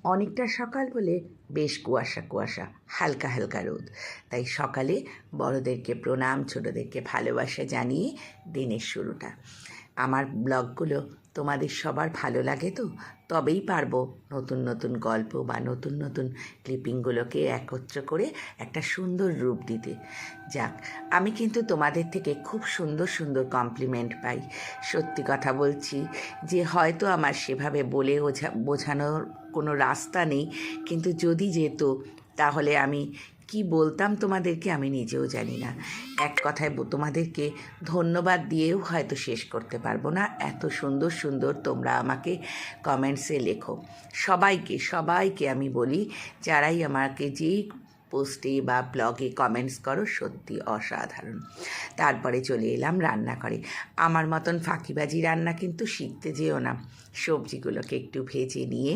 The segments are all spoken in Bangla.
অনেকটা সকাল বলে বেশ কুয়াশা কুয়াশা, হালকা হালকা রোদ। তাই সকালে বড়োদেরকে প্রণাম, ছোটোদেরকে ভালোবাসা জানিয়ে দিনের শুরুটা। আমার ব্লগগুলো তোমাদের সবার ভালো লাগে তো? তবেই পারবো নতুন নতুন গল্প বা নতুন নতুন ক্লিপিংগুলোকে একত্র করে একটা সুন্দর রূপ দিতে। যাক, আমি কিন্তু তোমাদের থেকে খুব সুন্দর সুন্দর কমপ্লিমেন্ট পাই। সত্যি কথা বলছি যে হয়তো আমার সেভাবে বলে বোঝানোর কোনো রাস্তা নেই, কিন্তু যদি যেত তাহলে আমি কি বলতাম তোমাদেরকে আমি নিজেও জানি না। এক কথায় তোমাদেরকে ধন্যবাদ দিয়েও হয়তো শেষ করতে পারবো না। এত সুন্দর সুন্দর তোমরা আমাকে কমেন্টসে লেখো। সবাইকে সবাইকে আমি বলি, যারাই আমাকে যেই পোস্টে বা ব্লগে কমেন্টস করো, সত্যি অসাধারণ। তারপরে চলে এলাম রান্নাঘরে। আমার মতন ফাঁকিবাজি রান্না কিন্তু শিখতে যেও না। সবজিগুলোকে একটু ভেজে নিয়ে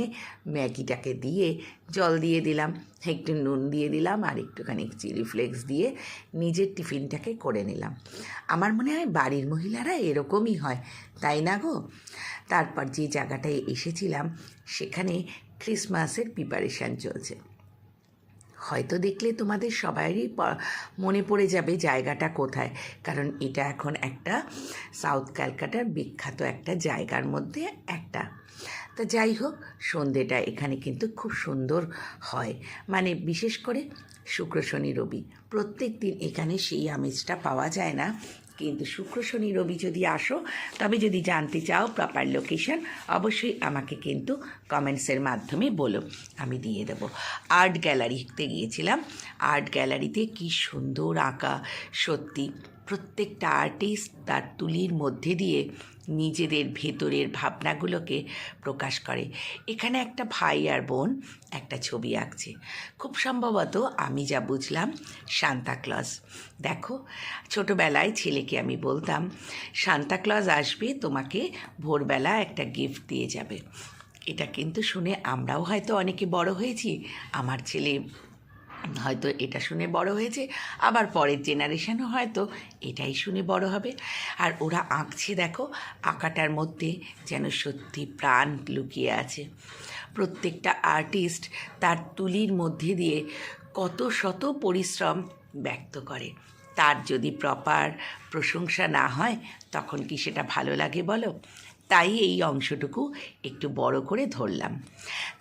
ম্যাগিটাকে দিয়ে জল দিয়ে দিলাম, একটু নুন দিয়ে দিলাম আর একটুখানি চিলি ফ্লেক্স দিয়ে নিজের টিফিনটাকে করে নিলাম। আমার মনে হয় বাড়ির মহিলারা এরকমই হয়, তাই না গো? তারপর যে জায়গাটায় এসেছিলাম সেখানে ক্রিসমাসের প্রিপারেশান চলছে। হয়তো দেখলে তোমাদের সবারই মনে পড়ে যাবে জায়গাটা কোথায়, কারণ এটা এখন একটা সাউথ ক্যালকাটার বিখ্যাত একটা জায়গার মধ্যে একটা। তা যাই হোক, সন্ধেটা এখানে কিন্তু খুব সুন্দর হয়, মানে বিশেষ করে শুক্র শনি রবি। প্রত্যেক দিন এখানে সেই আমেজটা পাওয়া যায় না, কিন্তু শুক্র শনি রবি যদি আসো, তবে যদি জানতে চাও প্রপার লোকেশন, অবশ্যই আমাকে কিন্তু কমেন্টসের মাধ্যমে বলো, আমি দিয়ে দেবো। আর্ট গ্যালারিতে গিয়েছিলাম। আর্ট গ্যালারিতে কি সুন্দর আঁকা! সত্যি প্রত্যেকটা আর্টিস্ট তার তুলির মধ্যে দিয়ে নিজেদের ভেতরের ভাবনাগুলোকে প্রকাশ করে। এখানে একটা ভাই আর বোন একটা ছবি আঁকছে, খুব সম্ভবত আমি যা বুঝলাম সান্তাক্লজ। দেখো, ছোটোবেলায় ছেলেকে আমি বলতাম সান্তাক্লজ আসবে, তোমাকে ভোরবেলা একটা গিফট দিয়ে যাবে। এটা কিন্তু শুনে আমরাও হয়তো অনেকে বড় হয়েছি, আমার ছেলে হয়তো এটা শুনে বড় হয়েছে, আবার পরের জেনারেশনও হয়তো এটাই শুনে বড় হবে। আর ওরা আঁকছে, দেখো আঁকাটার মধ্যে যেন সত্যি প্রাণ লুকিয়ে আছে। প্রত্যেকটা আর্টিস্ট তার তুলির মধ্যে দিয়ে কত শত পরিশ্রম ব্যক্ত করে। তার যদি প্রপার প্রশংসা না হয় তখন কি সেটা ভালো লাগে বলো? তাই এই অংশটুকু একটু বড় করে ধরলাম।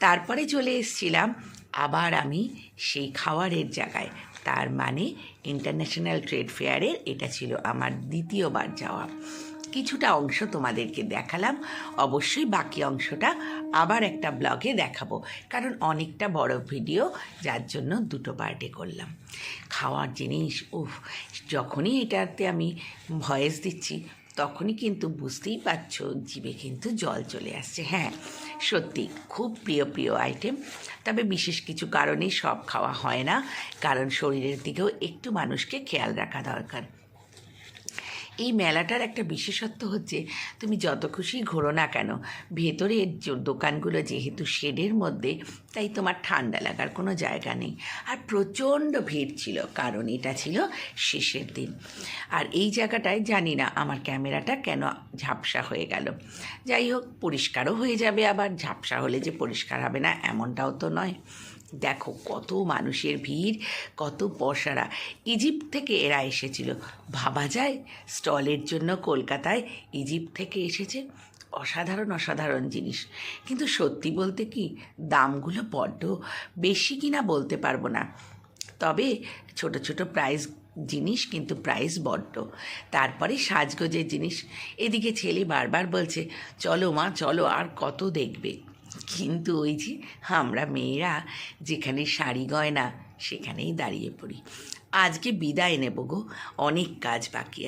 তারপরে চলে এসেছিলাম আবার আমি সেই খাওয়ারের জায়গায়, তার মানে ইন্টারন্যাশনাল ট্রেড ফেয়ারের এটা ছিল আমার দ্বিতীয়বার যাওয়া। কিছুটা অংশ তোমাদেরকে দেখালাম, অবশ্যই বাকি অংশটা আবার একটা ব্লগে দেখাবো, কারণ অনেকটা বড় ভিডিও, যার জন্য দুটো পার্টে করলাম। খাওয়ার জিনিস, যখনই এটাতে আমি ভয়েস দিচ্ছি তখনই কিন্তু বুঝতেই পারছো জিভে কিন্তু জল চলে আসছে। হ্যাঁ, সত্যি খুব প্রিয় প্রিয় আইটেম, তবে বিশেষ কিছু কারণে সব খাওয়া হয় না, কারণ শরীরের দিকেও একটু মানুষকে খেয়াল রাখা দরকার। এই মেলাটার একটা বিশেষত্ব হচ্ছে, তুমি যত খুশি ঘোরো না কেন, ভেতরের দোকানগুলো যেহেতু শেডের মধ্যে, তাই তোমার ঠান্ডা লাগার কোনো জায়গা নেই। আর প্রচণ্ড ভিড় ছিল, কারণ এটা ছিল শেষের দিন। আর এই জায়গাটায় জানি না আমার ক্যামেরাটা কেন ঝাপসা হয়ে গেল। যাই হোক, পরিষ্কারও হয়ে যাবে, আবার ঝাপসা হলে যে পরিষ্কার হবে না এমনটাও তো নয়। দেখো কত মানুষের ভিড়, কত পয়সারা। ইজিপ্ট থেকে এরা এসেছিল, ভাবা যায় স্টলের জন্য কলকাতায় ইজিপ্ট থেকে এসেছে। অসাধারণ অসাধারণ জিনিস, কিন্তু সত্যি বলতে কি দামগুলো বড্ড বেশি কিনা বলতে পারবো না, তবে ছোট ছোট প্রাইস জিনিস, কিন্তু প্রাইস বড্ড। তারপরে সাজগোজের জিনিস, এদিকে ছেলে বারবার বলছে চলো মা চলো, আর কত দেখবে। কিন্তু ওই যে আমরা মেয়েরা যেখানে শাড়ি গয়না সেখানেই দাঁড়িয়ে পড়ি। আজকে বিদায় নেব গো, অনেক কাজ বাকি আছে।